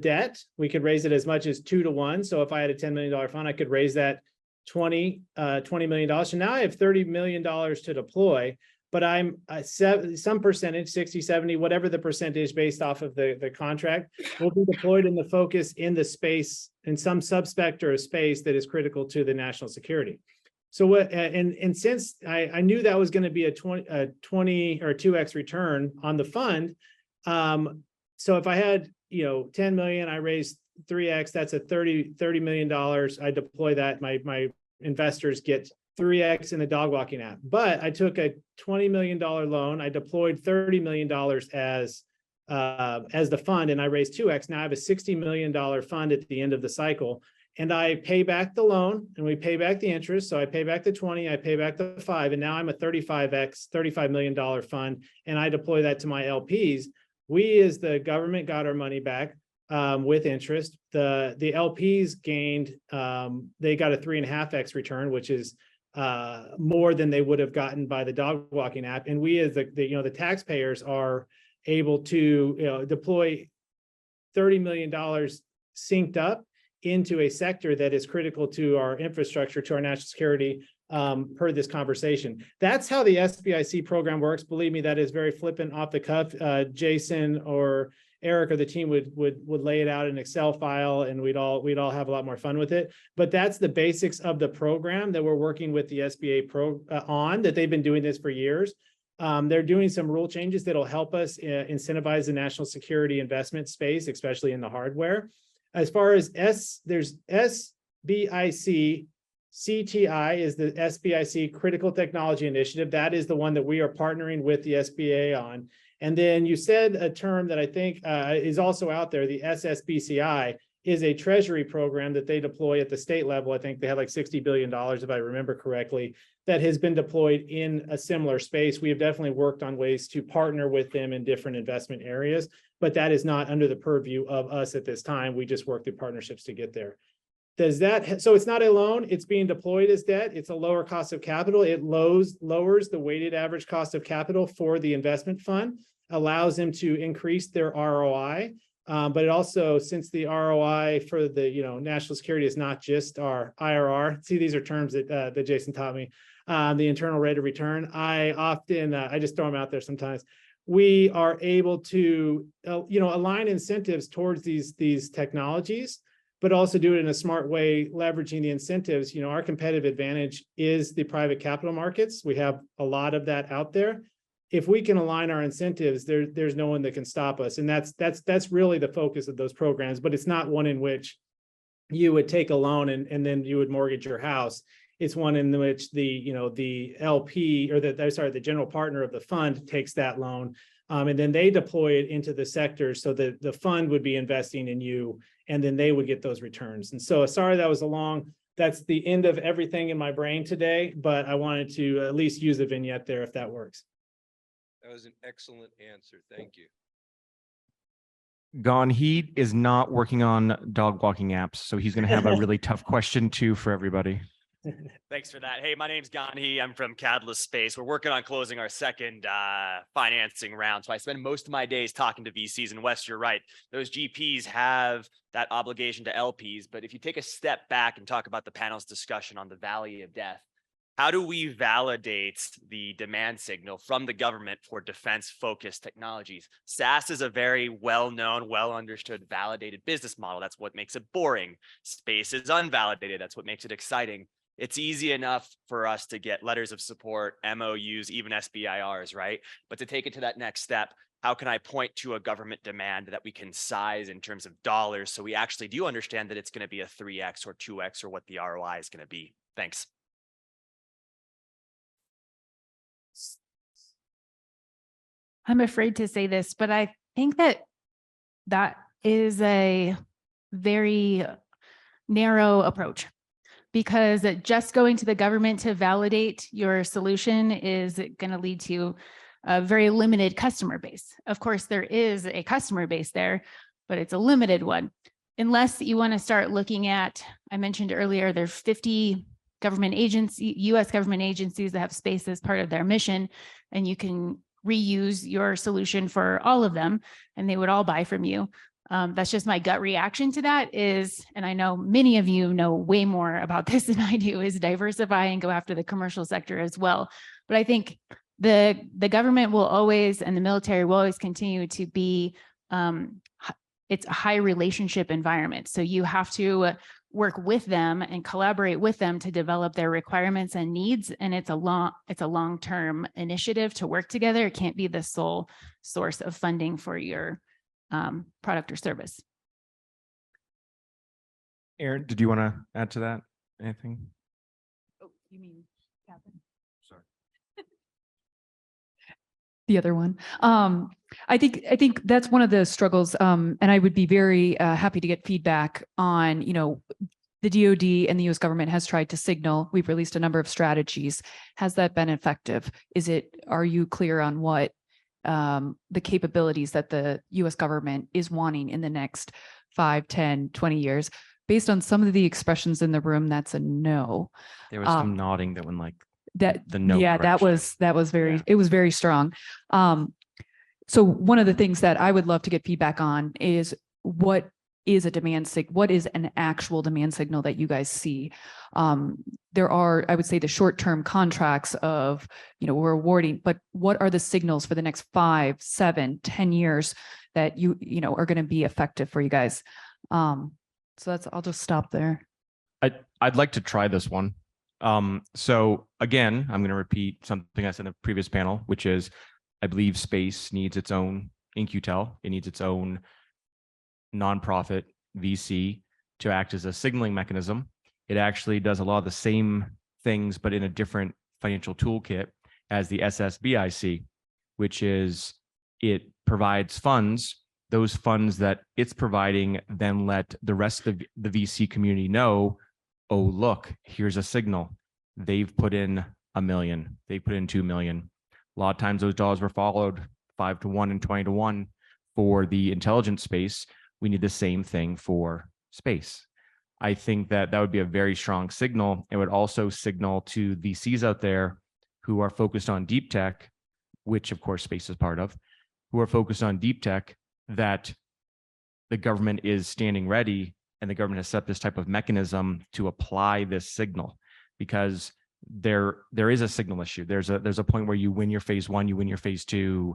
debt. We could raise it as much as 2 to 1. So if I had a $10 million fund, I could raise that $20 million. So now I have $30 million to deploy, but I'm some percentage, 60, 70, whatever the percentage based off of the contract will be deployed in the focus in the space, in some subsector of space that is critical to the national security. So what, and since I knew that was going to be a 20 or 2x return on the fund. So if I had, 10 million, I raised 3x, that's a $30 million. I deploy that. My investors get 3x in the dog walking app, but I took a $20 million loan. I deployed $30 million as the fund, and I raised 2x. Now I have a $60 million fund at the end of the cycle, and I pay back the loan and we pay back the interest. So I pay back the 20, I pay back the 5, and now I'm a $35 million fund, and I deploy that to my LPs. We as the government got our money back with interest. The LPs gained, they got a 3.5x return, which is more than they would have gotten by the dog walking app. And we as the taxpayers are able to deploy $30 million synced up into a sector that is critical to our infrastructure, to our national security, per this conversation. That's how the SBIC program works. Believe me, that is very flippant, off the cuff. Jason or Eric or the team would lay it out in an Excel file, and we'd all have a lot more fun with it. But that's the basics of the program that we're working with the SBA on, that they've been doing this for years. They're doing some rule changes that'll help us incentivize the national security investment space, especially in the hardware. As far as there's SBIC, CTI is the SBIC Critical Technology Initiative. That is the one that we are partnering with the SBA on. And then you said a term that I think is also out there, the SSBCI is a treasury program that they deploy at the state level. I think they have like $60 billion, if I remember correctly, that has been deployed in a similar space. We have definitely worked on ways to partner with them in different investment areas, but that is not under the purview of us at this time. We just work through partnerships to get there. So it's not a loan, it's being deployed as debt. It's a lower cost of capital. It lowers the weighted average cost of capital for the investment fund, allows them to increase their ROI. But it also, since the ROI for the national security is not just our IRR. See, these are terms that Jason taught me. The internal rate of return. I often I just throw them out there sometimes. We are able to align incentives towards these technologies, but also do it in a smart way, leveraging the incentives. Our competitive advantage is the private capital markets. We have a lot of that out there. If we can align our incentives, there's no one that can stop us. And that's really the focus of those programs, but it's not one in which you would take a loan and then you would mortgage your house. It's one in which the LP or the general partner of the fund takes that loan. And then they deploy it into the sector so that the fund would be investing in you and then they would get those returns. And so sorry, that's the end of everything in my brain today, but I wanted to at least use a vignette there if that works. That was an excellent answer. Thank you. Gone Heat is not working on dog walking apps, so he's going to have a really tough question too for everybody. Thanks for that. Hey, my name's Gandhi. I'm from Catalyst Space. We're working on closing our second financing round. So I spend most of my days talking to VCs. And Wes, you're right. Those GPs have that obligation to LPs. But if you take a step back and talk about the panel's discussion on the Valley of Death, how do we validate the demand signal from the government for defense-focused technologies? SaaS is a very well-known, well-understood, validated business model. That's what makes it boring. Space is unvalidated. That's what makes it exciting. It's easy enough for us to get letters of support, MOUs, even SBIRs, right? But to take it to that next step, how can I point to a government demand that we can size in terms of dollars so we actually do understand that it's going to be a 3X or 2X or what the ROI is going to be? Thanks. I'm afraid to say this, but I think that is a very narrow approach, because just going to the government to validate your solution is going to lead to a very limited customer base. Of course, there is a customer base there, but it's a limited one. Unless you want to start looking at, I mentioned earlier, there's 50 government agencies, US government agencies that have space as part of their mission, and you can reuse your solution for all of them and they would all buy from you. That's just my gut reaction to that is, and I know many of you know way more about this than I do, is diversify and go after the commercial sector as well. But I think the government will always, and the military will always continue to be, it's a high relationship environment. So you have to work with them and collaborate with them to develop their requirements and needs. And it's a long-term initiative to work together. It can't be the sole source of funding for your product or service. Aaron, did you want to add to that? Anything? Oh, you mean Catherine? Sorry. The other one. I think that's one of the struggles, and I would be very happy to get feedback on, the DoD and the US government has tried to signal. We've released a number of strategies. Has that been effective? Are you clear on what the capabilities that the US government is wanting in the next 5, 10, 20 years? Based on some of the expressions in the room, that's a no. There was some nodding that went like that. The no. Yeah, direction. that was very, Yeah. it was very strong. So one of the things that I would love to get feedback on is what is a demand signal? What is an actual demand signal that you guys see? There are, I would say, the short-term contracts of, we're awarding, but what are the signals for the next 5, 7, 10 years that you are going to be effective for you guys? So I'll just stop there. I'd like to try this one. So again, I'm going to repeat something I said in the previous panel, which is I believe space needs its own In-Q-Tel. It needs its own nonprofit VC to act as a signaling mechanism. It actually does a lot of the same things, but in a different financial toolkit as the SSBIC, which is it provides funds. Those funds that it's providing then let the rest of the VC community know, oh, look, here's a signal. They've put in $1 million. They put in 2 million. A lot of times those dollars were followed 5-1 and 20-1 for the intelligence space. We need the same thing for space. I think that that would be a very strong signal. It would also signal to VCs out there who are focused on deep tech, which of course space is part of, who are focused on deep tech, that the government is standing ready and the government has set this type of mechanism to apply this signal, because there is a signal issue. There's a point where you win your phase 1, you win your phase 2,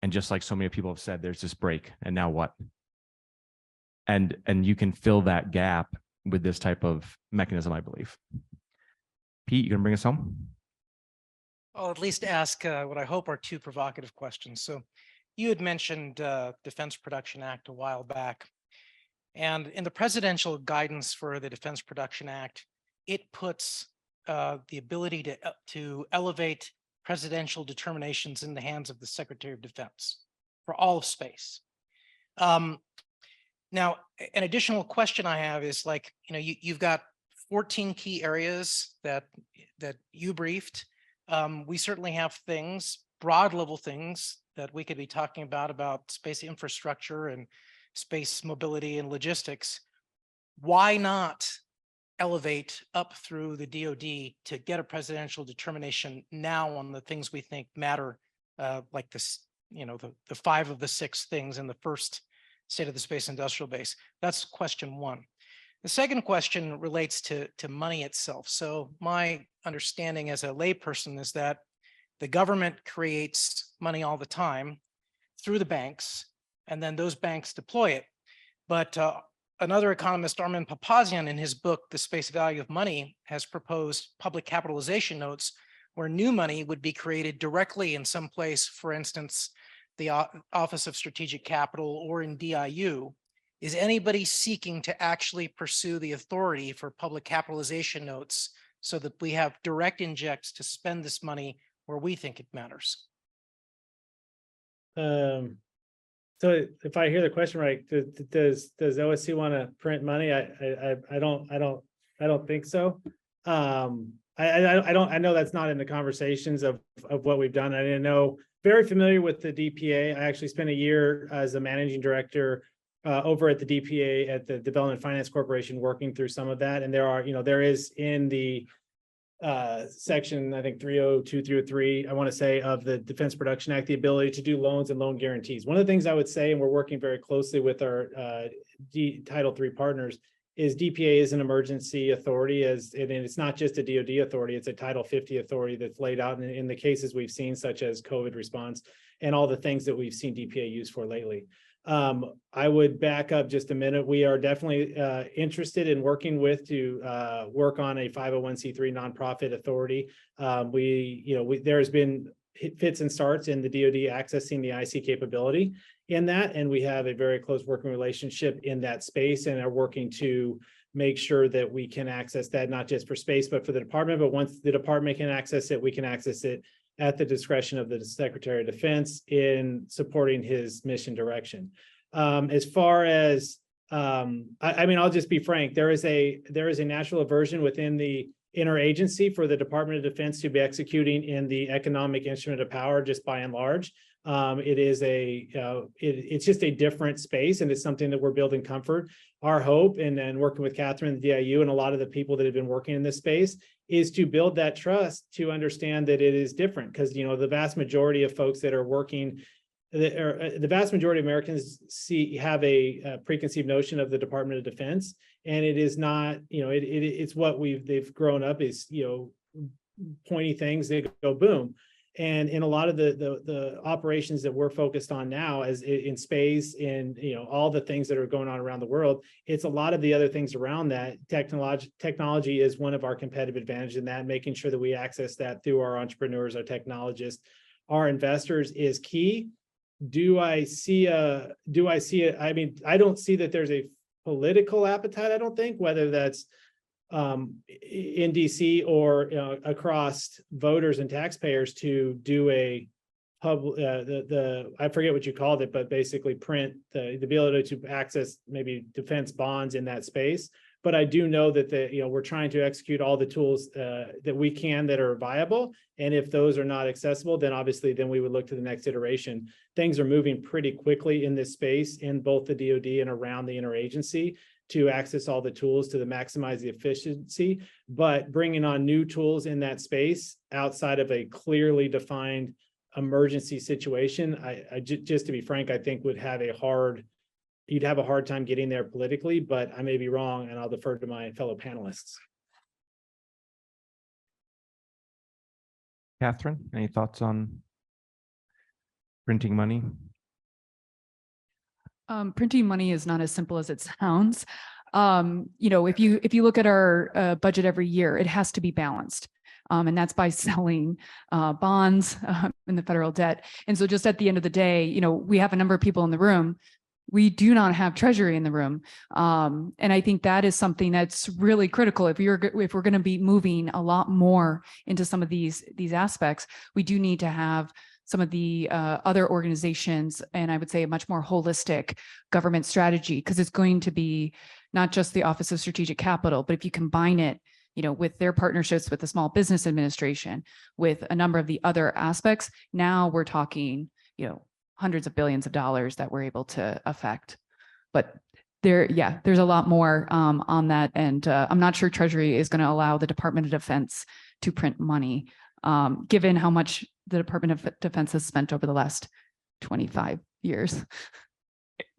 and just like so many people have said, there's this break, and now what? And you can fill that gap with this type of mechanism, I believe. Pete, you gonna bring us home? I'll at least ask what I hope are 2 provocative questions. So you had mentioned Defense Production Act a while back, and in the presidential guidance for the Defense Production Act, it puts the ability to elevate presidential determinations in the hands of the Secretary of Defense for all of space. Now, an additional question I have is, like, you've got 14 key areas that you briefed. We certainly have things, broad level things that we could be talking about space infrastructure and space mobility and logistics. Why not elevate up through the DoD to get a presidential determination now on the things we think matter, like this, the 5 of the 6 things in the first State of the Space Industrial Base? That's question 1. The second question relates to money itself. So my understanding as a layperson is that the government creates money all the time through the banks, and then those banks deploy it. But another economist, Armin Papazian, in his book, The Space Value of Money, has proposed public capitalization notes where new money would be created directly in some place, for instance, the Office of Strategic Capital or in DIU. Is anybody seeking to actually pursue the authority for public capitalization notes so that we have direct injects to spend this money where we think it matters? So if I hear the question right, does OSC want to print money? I don't think so. I know that's not in the conversations of what we've done. I didn't know, very familiar with the DPA. I actually spent a year as a managing director over at the DPA at the Development Finance Corporation, working through some of that. And there is in the section, I think 302, 303, I want to say, of the Defense Production Act, the ability to do loans and loan guarantees. One of the things I would say, and we're working very closely with our Title III partners, is DPA is an emergency authority, and it's not just a DoD authority, it's a Title 50 authority that's laid out in the cases we've seen, such as COVID response and all the things that we've seen DPA used for lately. I would back up just a minute. We are definitely interested in working to work on a 501c3 nonprofit authority. There's been fits and starts in the DoD accessing the IC capability in that, and we have a very close working relationship in that space and are working to make sure that we can access that, not just for space, but for the department. But once the department can access it, we can access it at the discretion of the Secretary of Defense in supporting his mission direction. As far as, I'll just be frank, there is a natural aversion within the interagency for the Department of Defense to be executing in the economic instrument of power, just by and large. It's just a different space, and it's something that we're building comfort. Our hope, and then working with Catherine, the DIU, and a lot of the people that have been working in this space, is to build that trust to understand that it is different. Because the vast majority of folks that are working, the vast majority of Americans have a preconceived notion of the Department of Defense, and it is not. It's what they've grown up is pointy things, they go boom. And in a lot of the operations that we're focused on now, as in space, in all the things that are going on around the world, it's a lot of the other things around that. Technology is one of our competitive advantages in that, making sure that we access that through our entrepreneurs, our technologists, our investors is key. Do I see it? I mean, I don't see that there's a political appetite, I don't think, whether that's in DC or across voters and taxpayers to do a I forget what you called it, but basically print the ability to access maybe defense bonds in that space. But I do know that we're trying to execute all the tools that we can that are viable. And if those are not accessible, then obviously then we would look to the next iteration. Things are moving pretty quickly in this space in both the DoD and around the interagency to access all the tools to maximize the efficiency, but bringing on new tools in that space outside of a clearly defined emergency situation, I just to be frank, I think you'd have a hard time getting there politically, but I may be wrong, and I'll defer to my fellow panelists. Catherine, any thoughts on printing money? Printing money is not as simple as it sounds. If you look at our budget every year, it has to be balanced. And that's by selling bonds in the federal debt. And so just at the end of the day, we have a number of people in the room. We do not have treasury in the room. And I think that is something that's really critical. If we're going to be moving a lot more into some of these aspects, we do need to have some of the other organizations, and I would say a much more holistic government strategy, because it's going to be not just the Office of Strategic Capital, but if you combine it, with their partnerships with the Small Business Administration, with a number of the other aspects, now we're talking, hundreds of billions of dollars that we're able to affect. But there's a lot more on that. And I'm not sure Treasury is going to allow the Department of Defense to print money, given how much the Department of Defense has spent over the last 25 years.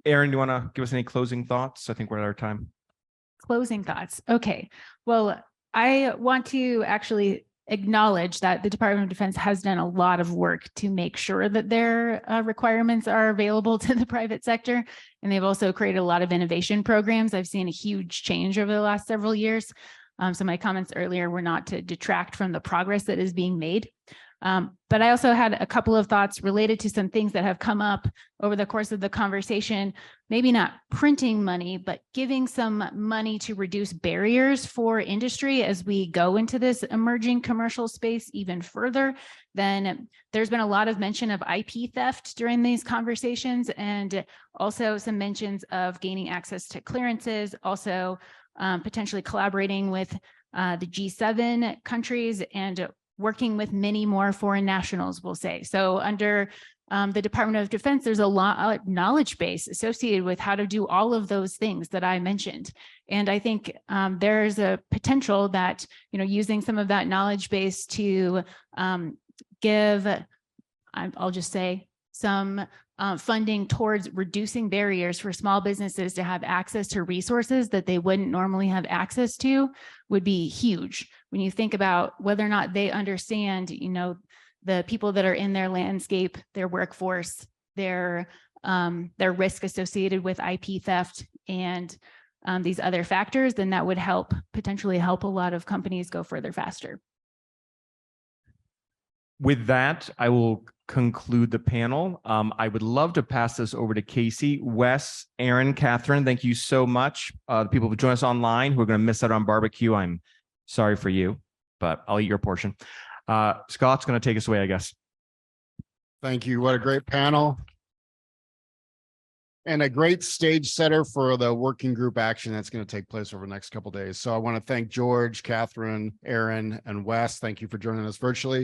Erin, do you want to give us any closing thoughts? I think we're at our time. Closing thoughts. Okay. Well, I want to actually acknowledge that the Department of Defense has done a lot of work to make sure that their requirements are available to the private sector. And they've also created a lot of innovation programs. I've seen a huge change over the last several years. So my comments earlier were not to detract from the progress that is being made. But I also had a couple of thoughts related to some things that have come up over the course of the conversation, maybe not printing money, but giving some money to reduce barriers for industry as we go into this emerging commercial space even further. Then there's been a lot of mention of IP theft during these conversations, and also some mentions of gaining access to clearances, also potentially collaborating with the G7 countries and working with many more foreign nationals, we'll say. So under the Department of Defense, there's a lot of knowledge base associated with how to do all of those things that I mentioned. And I think there's a potential that, using some of that knowledge base to give, I'll just say, some funding towards reducing barriers for small businesses to have access to resources that they wouldn't normally have access to would be huge. When you think about whether or not they understand, the people that are in their landscape, their workforce, their risk associated with IP theft and these other factors, then that would potentially help a lot of companies go further faster. With that, I will conclude the panel. I would love to pass this over to Casey, Wes, Erin, Catherine. Thank you so much. The people who join us online who are going to miss out on barbecue, I'm sorry for you, but I'll eat your portion. Scott's going to take us away, I guess. Thank you. What a great panel. And a great stage setter for the working group action that's going to take place over the next couple of days. So I want to thank George, Catherine, Erin, and Wes. Thank you for joining us virtually.